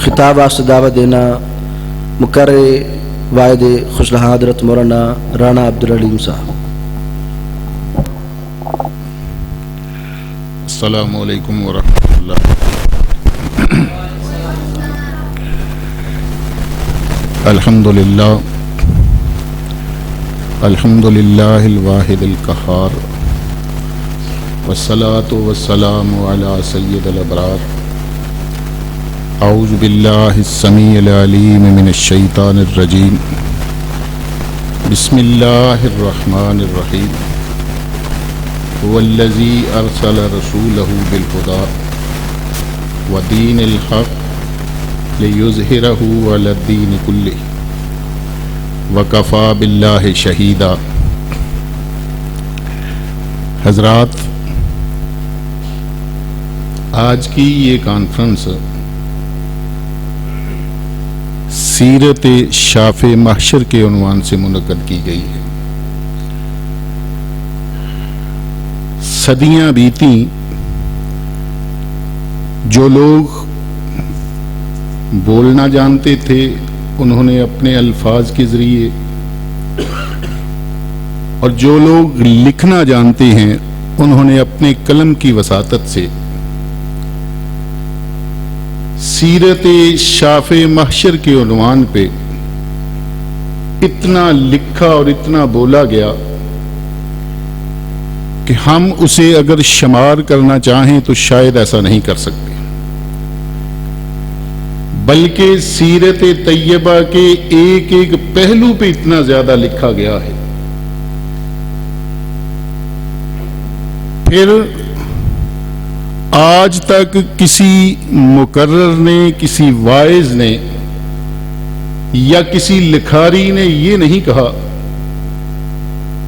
خطاب واسطے دعوت دینا مقرر واحد خوشلہ حضرت مولانا رانا عبدالعلیم صاحب۔ السلام علیکم ورحمۃ اللہ۔ الحمدللہ الحمدللہ الواحد القہار والصلاة والسلام علی سید الابرار۔ اعوذ باللہ السمیع العلیم من الشیطان الرجیم، بسم اللہ الرحمن الرحیم۔ هو الذی ارسل رسولہ بالہدی ودین الحق لیظہرہ علی الدین کلہ وکفی باللہ شہیدا۔ حضرات، آج کی یہ کانفرنس سیرت شافع محشر کے عنوان سے منعقد کی گئی ہے۔ صدیاں بیتیں، جو لوگ بولنا جانتے تھے انہوں نے اپنے الفاظ کے ذریعے، اور جو لوگ لکھنا جانتے ہیں انہوں نے اپنے قلم کی وساطت سے سیرت شافع محشر کے عنوان پہ اتنا لکھا اور اتنا بولا گیا کہ ہم اسے اگر شمار کرنا چاہیں تو شاید ایسا نہیں کر سکتے، بلکہ سیرت طیبہ کے ایک ایک پہلو پہ اتنا زیادہ لکھا گیا ہے۔ پھر آج تک کسی مقرر نے، کسی واعظ نے یا کسی لکھاری نے یہ نہیں کہا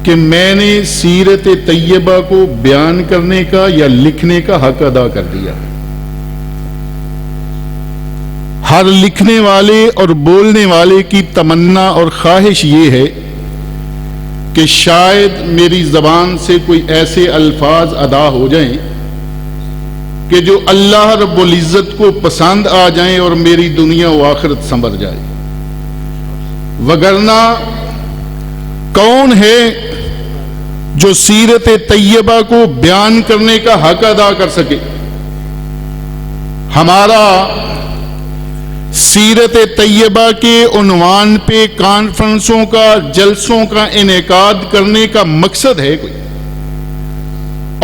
کہ میں نے سیرت طیبہ کو بیان کرنے کا یا لکھنے کا حق ادا کر دیا۔ ہر لکھنے والے اور بولنے والے کی تمنا اور خواہش یہ ہے کہ شاید میری زبان سے کوئی ایسے الفاظ ادا ہو جائیں کہ جو اللہ رب العزت کو پسند آ جائیں اور میری دنیا و آخرت سنور جائے، وگرنہ کون ہے جو سیرت طیبہ کو بیان کرنے کا حق ادا کر سکے؟ ہمارا سیرت طیبہ کے عنوان پہ کانفرنسوں کا، جلسوں کا انعقاد کرنے کا مقصد ہے کوئی،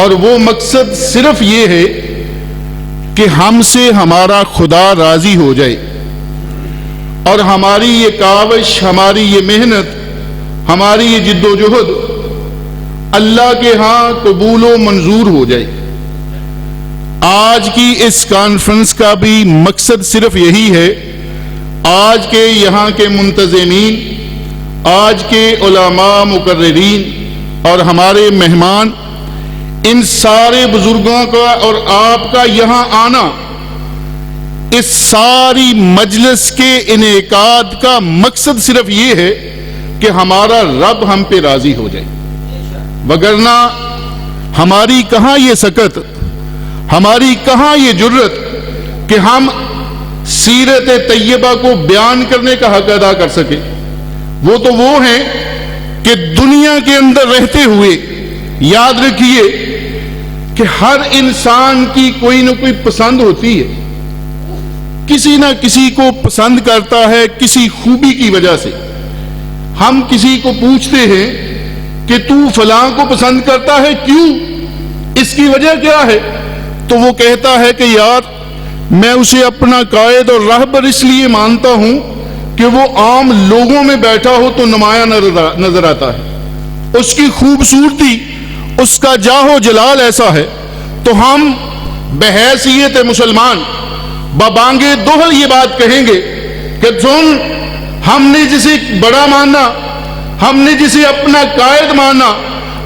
اور وہ مقصد صرف یہ ہے کہ ہم سے ہمارا خدا راضی ہو جائے، اور ہماری یہ کاوش، ہماری یہ محنت، ہماری یہ جد و جہد اللہ کے ہاں قبول و منظور ہو جائے۔ آج کی اس کانفرنس کا بھی مقصد صرف یہی ہے۔ آج کے یہاں کے منتظمین، آج کے علماء، مقررین اور ہمارے مہمان، ان سارے بزرگوں کا اور آپ کا یہاں آنا، اس ساری مجلس کے انعقاد کا مقصد صرف یہ ہے کہ ہمارا رب ہم پہ راضی ہو جائے، وگرنہ ہماری کہاں یہ سکت، ہماری کہاں یہ جرت کہ ہم سیرت طیبہ کو بیان کرنے کا حق ادا کر سکے۔ وہ تو وہ ہیں کہ دنیا کے اندر رہتے ہوئے یاد رکھیے کہ ہر انسان کی کوئی نہ کوئی پسند ہوتی ہے، کسی نہ کسی کو پسند کرتا ہے کسی خوبی کی وجہ سے۔ ہم کسی کو پوچھتے ہیں کہ تو فلاں کو پسند کرتا ہے، کیوں؟ اس کی وجہ کیا ہے؟ تو وہ کہتا ہے کہ یار میں اسے اپنا قائد اور راہبر اس لیے مانتا ہوں کہ وہ عام لوگوں میں بیٹھا ہو تو نمایاں نظر آتا ہے، اس کی خوبصورتی، اس کا جاہ و جلال ایسا ہے۔ تو ہم بحیثیت مسلمان ببانگے دوہل یہ بات کہیں گے کہ سن، ہم نے جسے بڑا مانا، ہم نے جسے اپنا قائد مانا،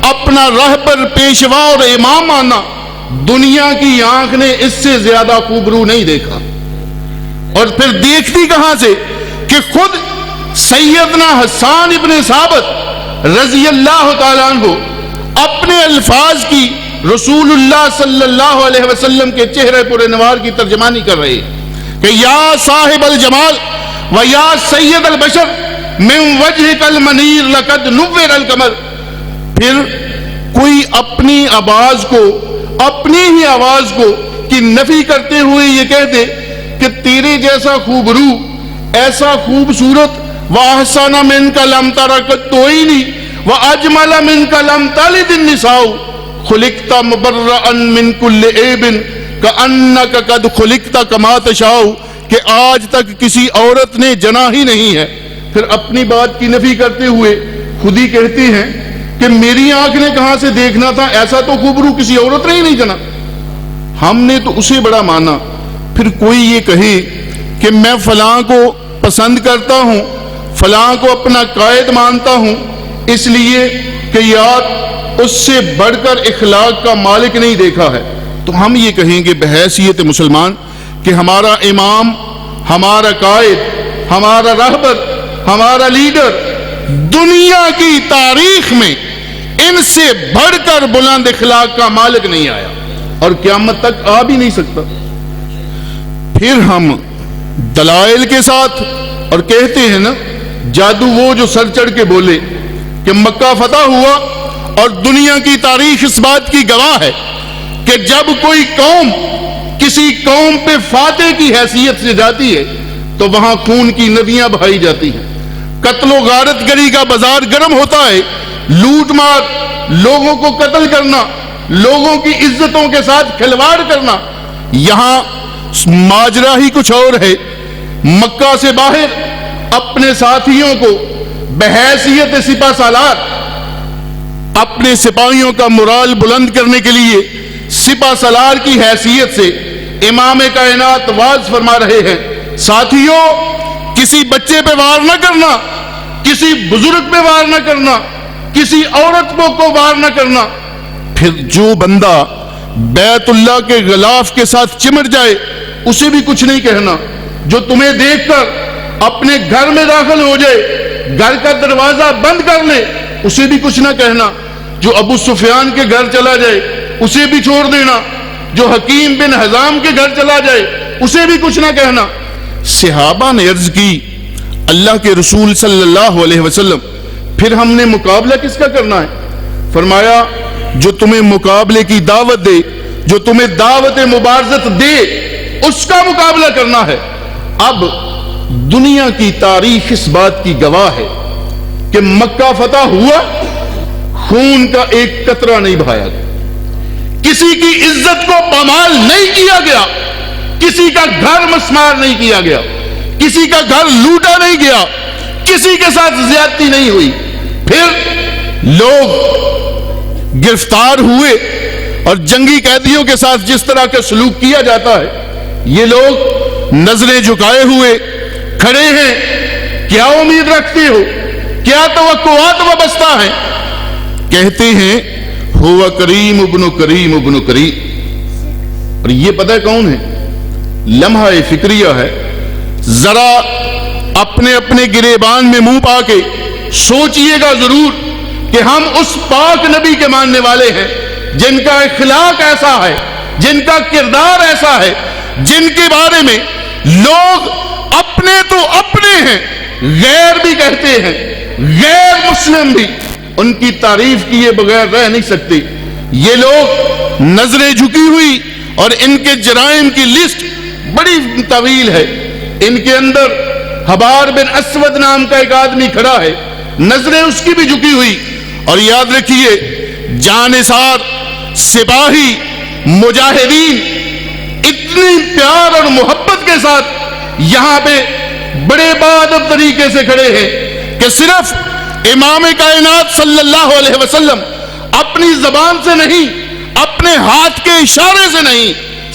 اپنا راہبر، پیشوا اور امام مانا، دنیا کی آنکھ نے اس سے زیادہ خوبرو نہیں دیکھا۔ اور پھر دیکھتی کہاں سے کہ خود سیدنا حسان ابن ثابت رضی اللہ تعالیٰ عنہ اپنے الفاظ کی رسول اللہ صلی اللہ علیہ وسلم کے چہرے پر انوار کی ترجمانی کر رہے ہیں کہ یا صاحب الجمال و یا سید البشر من وجہک المنیر لقد نور القمر. پھر کوئی اپنی آواز کو، اپنی ہی آواز کو کی نفی کرتے ہوئے یہ کہہ دے کہ تیرے جیسا خوبرو، ایسا خوبصورت وَأَحْسَنَ مِنْكَ لَمْ تَرَ قَطْ وَأَجْمَلَ مِنْكَ لَمْ تَلِدِ النِّسَاءُ خُلِقْتَ مُبَرَّأً مِنْ كُلِّ عَیْبٍ كَأَنَّكَ قَدْ خُلِقْتَ كَمَا تَشَاءُ، کہ آج تک کسی عورت نے جنا ہی نہیں ہے. پھر اپنی بات کی نفی کرتے ہوئے خود ہی کہتے ہیں کہ میری آنکھ نے کہاں سے دیکھنا تھا، ایسا تو خوبرو کسی عورت نے ہی نہیں جنا. ہم نے تو اسے بڑا مانا. پھر کوئی یہ کہے کہ میں فلاں کو پسند کرتا ہوں، فلاں کو اپنا قائد مانتا ہوں، اس لیے کہ یار اس سے بڑھ کر اخلاق کا مالک نہیں دیکھا ہے، تو ہم یہ کہیں گے بحیثیت مسلمان کہ ہمارا امام، ہمارا قائد، ہمارا رہبر، ہمارا لیڈر دنیا کی تاریخ میں ان سے بڑھ کر بلند اخلاق کا مالک نہیں آیا اور قیامت تک آ بھی نہیں سکتا. پھر ہم دلائل کے ساتھ اور کہتے ہیں نا جادو وہ جو سر چڑھ کے بولے کہ مکہ فتح ہوا اور دنیا کی تاریخ اس بات کی گواہ ہے کہ جب کوئی قوم کسی قوم پہ فاتح کی حیثیت سے جاتی ہے تو وہاں خون کی ندیاں بہائی جاتی ہیں، قتل و غارت گری کا بازار گرم ہوتا ہے، لوٹ مار، لوگوں کو قتل کرنا، لوگوں کی عزتوں کے ساتھ کھلواڑ کرنا. یہاں ماجرا ہی کچھ اور ہے. مکہ سے باہر اپنے ساتھیوں کو بحیثیت سپہ سالار، اپنے سپاہیوں کا مورال بلند کرنے کے لیے سپہ سالار کی حیثیت سے امام کائنات واز فرما رہے ہیں، ساتھیوں کسی بچے پہ وار نہ کرنا، کسی بزرگ پہ وار نہ کرنا، کسی عورت کو وار نہ کرنا. پھر جو بندہ بیت اللہ کے غلاف کے ساتھ چمٹ جائے اسے بھی کچھ نہیں کہنا. جو تمہیں دیکھ کر اپنے گھر میں داخل ہو جائے، گھر کا دروازہ بند کر لے، اسے بھی کچھ نہ کہنا. جو ابو سفیان کے گھر چلا جائے اسے بھی چھوڑ دینا. جو حکیم بن حزام کے گھر چلا جائے اسے بھی کچھ نہ کہنا. صحابہ نے عرض کی اللہ کے رسول صلی اللہ علیہ وسلم پھر ہم نے مقابلہ کس کا کرنا ہے؟ فرمایا جو تمہیں مقابلے کی دعوت دے، جو تمہیں دعوت مبارزت دے، اس کا مقابلہ کرنا ہے. اب دنیا کی تاریخ اس بات کی گواہ ہے کہ مکہ فتح ہوا، خون کا ایک قطرہ نہیں بہایا گیا، کسی کی عزت کو پامال نہیں کیا گیا، کسی کا گھر مسمار نہیں کیا گیا، کسی کا گھر لوٹا نہیں گیا، کسی کے ساتھ زیادتی نہیں ہوئی. پھر لوگ گرفتار ہوئے اور جنگی قیدیوں کے ساتھ جس طرح کا سلوک کیا جاتا ہے، یہ لوگ نظریں جھکائے ہوئے کھڑے ہیں. کیا امید رکھتے ہو؟ کیا توقعات وابستہ ہیں؟ کہتے ہیں ہوا کریم ابن کریم ابن کریم. اور یہ پتہ کون ہے؟ لمحہ فکریہ ہے. ذرا اپنے اپنے گریبان میں منہ پا کے سوچئے گا ضرور کہ ہم اس پاک نبی کے ماننے والے ہیں جن کا اخلاق ایسا ہے، جن کا کردار ایسا ہے، جن کے بارے میں لوگ اپنے تو اپنے ہیں، غیر بھی کہتے ہیں، غیر مسلم بھی ان کی تعریف کیے بغیر رہ نہیں سکتے. یہ لوگ نظریں جھکی ہوئی اور ان کے جرائم کی لسٹ بڑی طویل ہے. ان کے اندر حبار بن اسود نام کا ایک آدمی کھڑا ہے، نظریں اس کی بھی جھکی ہوئی. اور یاد رکھیے جانثار سپاہی مجاہدین اتنی پیار اور محبت کے ساتھ یہاں پہ بڑے بہادر طریقے سے کھڑے ہیں کہ صرف امام کائنات صلی اللہ علیہ وسلم اپنی زبان سے نہیں، اپنے ہاتھ کے اشارے سے نہیں،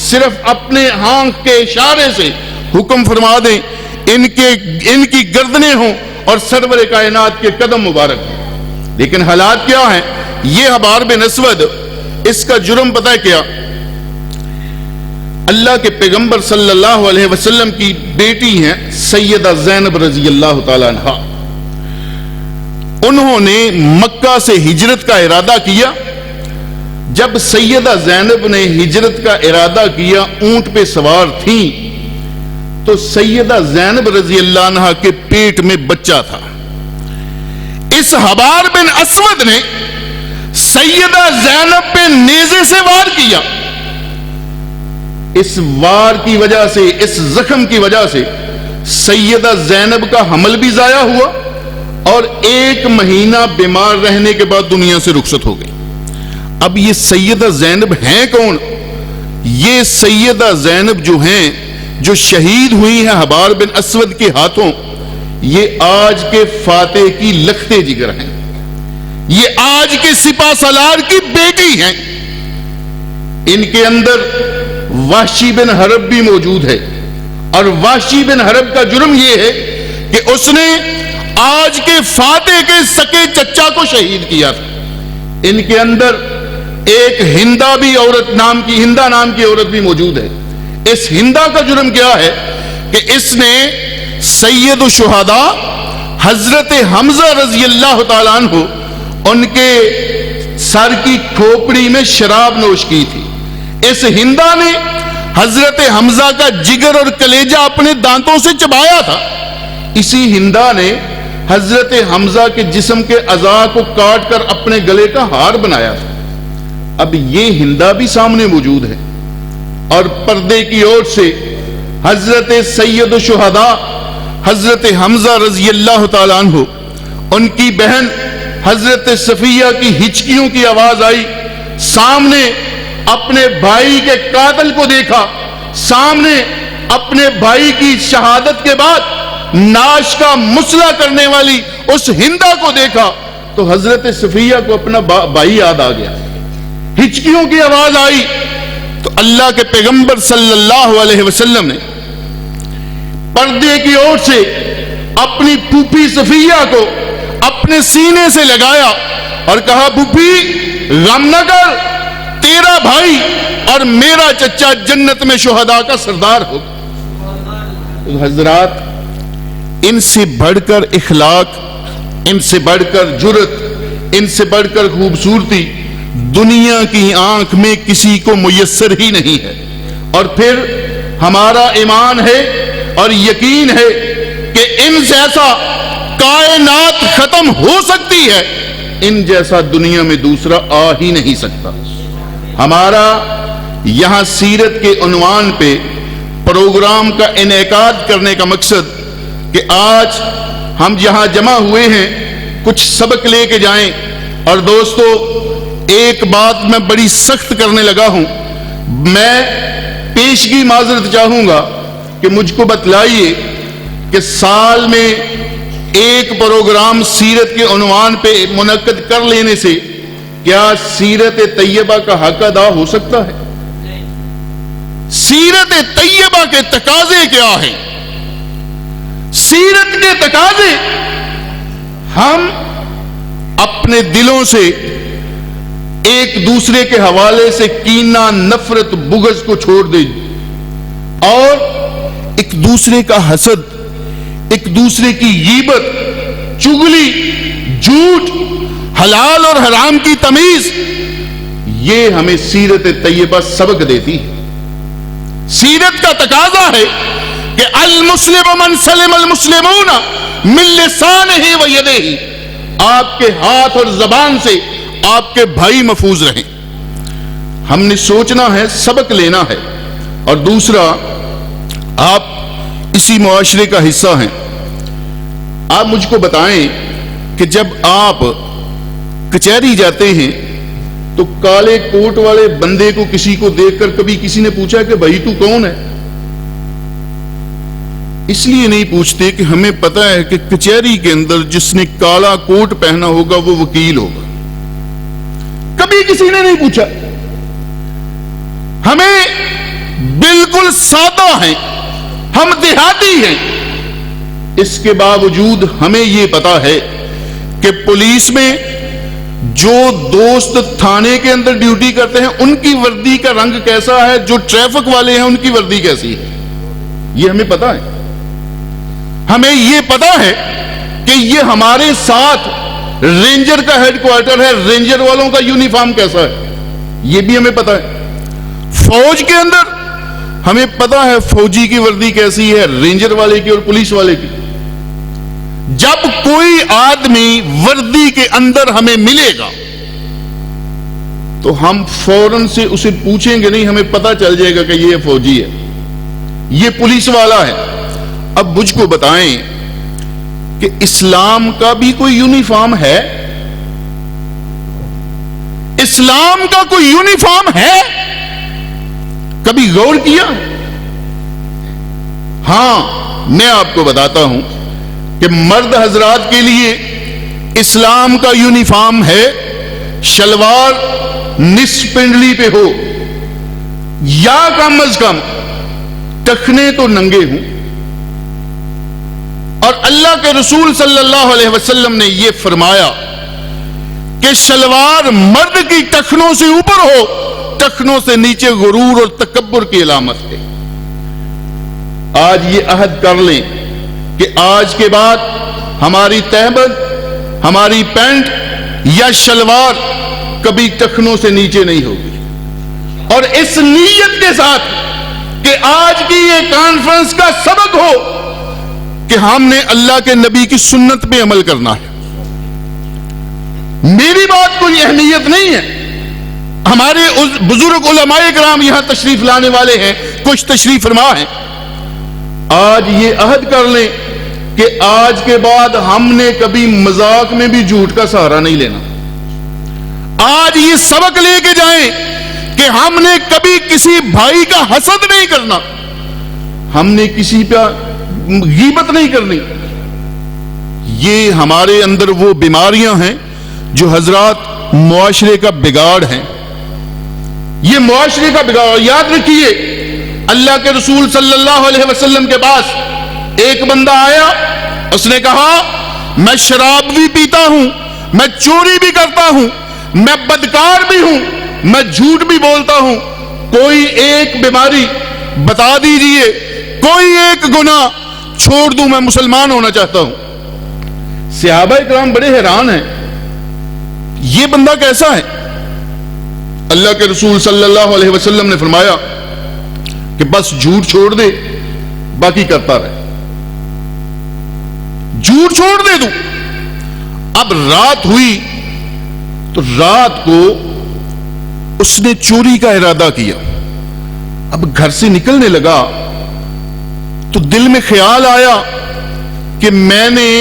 صرف اپنے آنکھ کے اشارے سے حکم فرما دیں ان کی گردنیں ہوں اور سرور کائنات کے قدم مبارک ہوں. لیکن حالات کیا ہیں؟ یہ حبار بن اسود، اس کا جرم پتہ ہے کیا؟ اللہ کے پیغمبر صلی اللہ علیہ وسلم کی بیٹی ہیں سیدہ زینب رضی اللہ تعالی عنہا. انہوں نے مکہ سے ہجرت کا ارادہ کیا. جب سیدہ زینب نے ہجرت کا ارادہ کیا، اونٹ پہ سوار تھیں، تو سیدہ زینب رضی اللہ عنہا کے پیٹ میں بچہ تھا. اس حبار بن اسود نے سیدہ زینب پہ نیزے سے وار کیا. اس وار کی وجہ سے، اس زخم کی وجہ سے سیدہ زینب کا حمل بھی ضائع ہوا اور 1 مہینہ بیمار رہنے کے بعد دنیا سے رخصت ہو گئی. اب یہ سیدہ زینب ہیں کون؟ یہ سیدہ زینب جو ہیں، جو شہید ہوئی ہیں حبار بن اسود کے ہاتھوں، یہ آج کے فاتح کی لختے جگر ہیں، یہ آج کے سپہ سالار کی بیٹی ہیں. ان کے اندر وحشی بن حرب بھی موجود ہے، اور وحشی بن حرب کا جرم یہ ہے کہ اس نے آج کے فاتح کے سکے چچا کو شہید کیا تھا. ان کے اندر ایک ہندا نام کی عورت بھی موجود ہے. اس ہندا کا جرم کیا ہے کہ اس نے سید الشہداء حضرت حمزہ رضی اللہ تعالیٰ عنہ ان کے سر کی کھوپڑی میں شراب نوش کی تھی. اس ہندا نے حضرت حمزہ کا جگر اور کلیجہ اپنے دانتوں سے چبایا تھا. اسی ہندا نے حضرت حمزہ کے جسم کے اعضاء کو کاٹ کر اپنے گلے کا ہار بنایا تھا. اب یہ ہندا بھی سامنے موجود ہے، اور پردے کی اور سے حضرت سید الشہداء حضرت حمزہ رضی اللہ تعالیٰ عنہ، ان کی بہن حضرت صفیہ کی ہچکیوں کی آواز آئی. سامنے اپنے بھائی کے قاتل کو دیکھا، سامنے اپنے بھائی کی شہادت کے بعد ناش کا مسئلہ کرنے والی اس ہندا کو دیکھا تو حضرت صفیہ کو اپنا بھائی یاد آ گیا. ہچکیوں کی آواز آئی تو اللہ کے پیغمبر صلی اللہ علیہ وسلم نے پردے کی اور سے اپنی پھوپھی صفیہ کو اپنے سینے سے لگایا اور کہا، پھوپھی غم نہ کر، تیرا بھائی اور میرا چچا جنت میں شہداء کا سردار ہوگا. حضرات، ان سے بڑھ کر اخلاق، ان سے بڑھ کر جرت، ان سے بڑھ کر خوبصورتی دنیا کی آنکھ میں کسی کو میسر ہی نہیں ہے. اور پھر ہمارا ایمان ہے اور یقین ہے کہ ان جیسا کائنات ختم ہو سکتی ہے، ان جیسا دنیا میں دوسرا آ ہی نہیں سکتا. ہمارا یہاں سیرت کے عنوان پہ پروگرام کا انعقاد کرنے کا مقصد کہ آج ہم یہاں جمع ہوئے ہیں، کچھ سبق لے کے جائیں. اور دوستو، ایک بات میں بڑی سخت کرنے لگا ہوں، میں پیشگی معذرت چاہوں گا کہ مجھ کو بتلائیے کہ سال میں ایک پروگرام سیرت کے عنوان پہ منعقد کر لینے سے کیا سیرت طیبہ کا حق ادا ہو سکتا ہے؟ سیرت طیبہ کے تقاضے کیا ہیں؟ سیرت کے تقاضے، ہم اپنے دلوں سے ایک دوسرے کے حوالے سے کینہ، نفرت، بغض کو چھوڑ دیں اور ایک دوسرے کا حسد، ایک دوسرے کی غیبت، چغلی، جھوٹ، حلال اور حرام کی تمیز، یہ ہمیں سیرت طیبہ سبق دیتی ہے. سیرت کا تقاضا ہے کہ المسلم من سلم المسلمون من لسانہ و یدہ، آپ کے ہاتھ اور زبان سے آپ کے بھائی محفوظ رہیں. ہم نے سوچنا ہے، سبق لینا ہے. اور دوسرا، آپ اسی معاشرے کا حصہ ہیں. آپ مجھ کو بتائیں کہ جب آپ کچہری جاتے ہیں تو کالے کوٹ والے بندے کو کسی کو دیکھ کر کبھی کسی نے پوچھا کہ بھائی تو کون ہے؟ اس لیے نہیں پوچھتے کہ ہمیں پتا ہے کہ کچہری کے اندر جس نے کالا کوٹ پہنا ہوگا وہ وکیل ہوگا. کبھی کسی نے نہیں پوچھا. ہمیں بالکل سادہ ہیں، ہم دیہاتی ہیں، اس کے باوجود ہمیں یہ پتا ہے کہ پولیس میں جو دوست تھانے کے اندر ڈیوٹی کرتے ہیں ان کی وردی کا رنگ کیسا ہے، جو ٹریفک والے ہیں ان کی وردی کیسی ہے، یہ ہمیں پتا ہے. ہمیں یہ پتا ہے کہ یہ ہمارے ساتھ رینجر کا ہیڈ کوارٹر ہے، رینجر والوں کا یونیفارم کیسا ہے، یہ بھی ہمیں پتا ہے. فوج کے اندر ہمیں پتا ہے فوجی کی وردی کیسی ہے، رینجر والے کی اور پولیس والے کی. جب کوئی آدمی وردی کے اندر ہمیں ملے گا تو ہم فوراً سے اسے پوچھیں گے نہیں، ہمیں پتا چل جائے گا کہ یہ فوجی ہے، یہ پولیس والا ہے. اب مجھ کو بتائیں کہ اسلام کا بھی کوئی یونیفارم ہے؟ اسلام کا کوئی یونیفارم ہے؟ کبھی غور کیا؟ ہاں، میں آپ کو بتاتا ہوں کہ مرد حضرات کے لیے اسلام کا یونیفارم ہے، شلوار نصف پنڈلی پہ ہو یا کم از کم ٹخنے تو ننگے ہوں. اور اللہ کے رسول صلی اللہ علیہ وسلم نے یہ فرمایا کہ شلوار مرد کی ٹخنوں سے اوپر ہو، ٹخنوں سے نیچے غرور اور تکبر کی علامت ہے. آج یہ عہد کر لیں کہ آج کے بعد ہماری تہبند، ہماری پینٹ یا شلوار کبھی ٹخنوں سے نیچے نہیں ہوگی. اور اس نیت کے ساتھ کہ آج کی یہ کانفرنس کا سبق ہو کہ ہم نے اللہ کے نبی کی سنت پہ عمل کرنا ہے. میری بات کوئی اہمیت نہیں ہے. ہمارے بزرگ علماء کرام یہاں تشریف لانے والے ہیں، کچھ تشریف فرما ہیں. آج یہ عہد کر لیں کہ آج کے بعد ہم نے کبھی مذاق میں بھی جھوٹ کا سہارا نہیں لینا. آج یہ سبق لے کے جائیں کہ ہم نے کبھی کسی بھائی کا حسد نہیں کرنا، ہم نے کسی پہ غیبت نہیں کرنی. یہ ہمارے اندر وہ بیماریاں ہیں جو حضرات معاشرے کا بگاڑ ہیں. یہ معاشرے کا بگاڑ. یاد رکھیے، اللہ کے رسول صلی اللہ علیہ وسلم کے پاس ایک بندہ آیا، اس نے کہا میں شراب بھی پیتا ہوں، میں چوری بھی کرتا ہوں، میں بدکار بھی ہوں، میں جھوٹ بھی بولتا ہوں، کوئی ایک بیماری بتا دیجئے، کوئی ایک گناہ چھوڑ دوں، میں مسلمان ہونا چاہتا ہوں. صحابہ کرام بڑے حیران ہیں، یہ بندہ کیسا ہے؟ اللہ کے رسول صلی اللہ علیہ وسلم نے فرمایا کہ بس جھوٹ چھوڑ دے، باقی کرتا رہے. جھوٹ چھوڑ دے دوں. اب رات ہوئی تو رات کو اس نے چوری کا ارادہ کیا. اب گھر سے نکلنے لگا تو دل میں خیال آیا کہ میں نے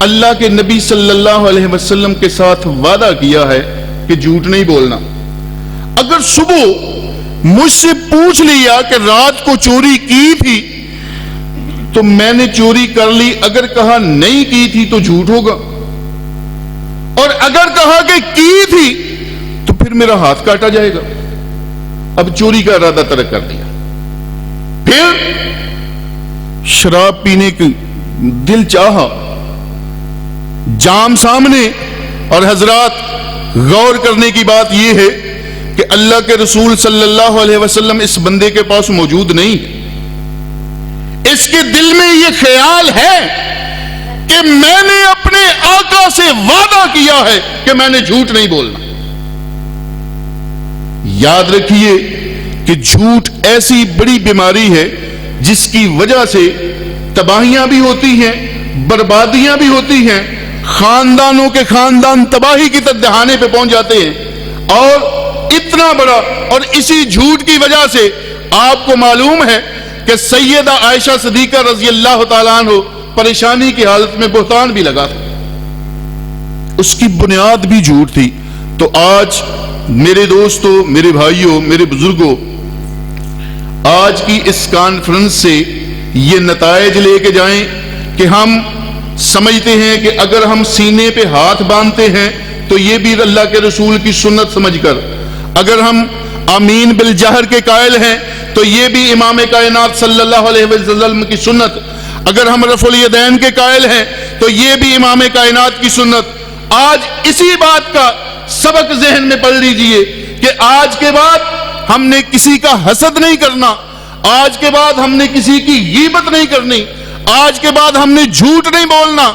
اللہ کے نبی صلی اللہ علیہ وسلم کے ساتھ وعدہ کیا ہے کہ جھوٹ نہیں بولنا. اگر صبح مجھ سے پوچھ لیا کہ رات کو چوری کی تھی تو میں نے چوری کر لی، اگر کہا نہیں کی تھی تو جھوٹ ہوگا، اور اگر کہا کہ کی تھی تو پھر میرا ہاتھ کاٹا جائے گا. اب چوری کا ارادہ ترک کر دیا. پھر شراب پینے کی دل چاہا، جام سامنے. اور حضرات غور کرنے کی بات یہ ہے کہ اللہ کے رسول صلی اللہ علیہ وسلم اس بندے کے پاس موجود نہیں. اس کے دل میں یہ خیال ہے کہ میں نے اپنے آقا سے وعدہ کیا ہے کہ میں نے جھوٹ نہیں بولنا. یاد رکھیے کہ جھوٹ ایسی بڑی بیماری ہے جس کی وجہ سے تباہیاں بھی ہوتی ہیں، بربادیاں بھی ہوتی ہیں، خاندانوں کے خاندان تباہی کی طرف دہانے پہ پہنچ جاتے ہیں. اور اتنا بڑا، اور اسی جھوٹ کی وجہ سے آپ کو معلوم ہے کہ سیدہ عائشہ صدیقہ رضی اللہ تعالیٰ عنہ پریشانی کی حالت میں بہتان بھی لگا تھا، اس کی بنیاد بھی جھوٹ تھی. تو آج میرے دوستوں، میرے بھائیوں، میرے بزرگوں، آج کی اس کانفرنس سے یہ نتائج لے کے جائیں کہ ہم سمجھتے ہیں کہ اگر ہم سینے پہ ہاتھ باندھتے ہیں تو یہ بھی اللہ کے رسول کی سنت سمجھ کر، اگر ہم آمین بالجہر کے قائل ہیں تو یہ بھی امام کائنات صلی اللہ علیہ وسلم کی سنت، اگر ہم رفع الیدین کے قائل ہیں تو یہ بھی امام کائنات کی سنت. آج اسی بات کا سبق ذہن میں پڑھ لیجئے کہ آج کے بعد ہم نے کسی کا حسد نہیں کرنا، آج کے بعد ہم نے کسی کی غیبت نہیں کرنی، آج کے بعد ہم نے جھوٹ نہیں بولنا.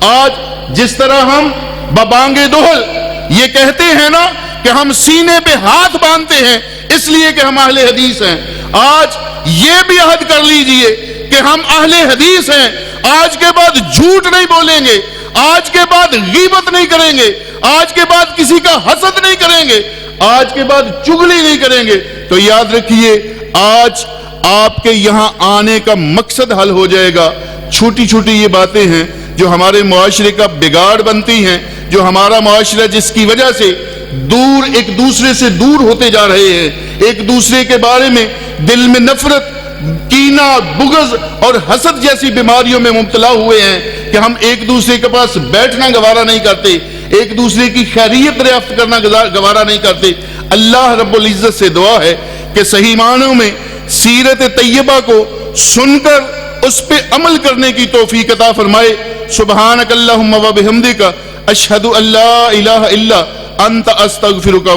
آج جس طرح ہم ببانگے دوہل یہ کہتے ہیں نا کہ ہم سینے پہ ہاتھ باندھتے ہیں اس لیے کہ ہم اہل حدیث ہیں، آج یہ بھی عہد کر لیجئے کہ ہم اہل حدیث ہیں، آج کے بعد جھوٹ نہیں بولیں گے، آج کے بعد غیبت نہیں کریں گے، آج کے بعد کسی کا حسد نہیں کریں گے، آج کے بعد چغلی نہیں کریں گے۔ تو یاد رکھیے آج آپ کے یہاں آنے کا مقصد حل ہو جائے گا۔ چھوٹی چھوٹی یہ باتیں ہیں جو ہمارے معاشرے کا بگاڑ بنتی ہیں، جو ہمارا معاشرہ جس کی وجہ سے ایک دوسرے سے دور ہوتے جا رہے ہیں، ایک دوسرے کے بارے میں دل میں نفرت، کینہ، بغض اور حسد جیسی بیماریوں میں مبتلا ہوئے ہیں کہ ہم ایک دوسرے کے پاس بیٹھنا گوارا نہیں کرتے، ایک دوسرے کی خیریت دریافت کرنا گوارا نہیں کرتے۔ اللہ رب العزت سے دعا ہے کہ صحیح معنوں میں سیرت طیبہ کو سن کر اس پہ عمل کرنے کی توفیق عطا فرمائے۔ سبحانک اللہم و بحمدک، اشہد ان لا الہ الا انت، استغفرک۔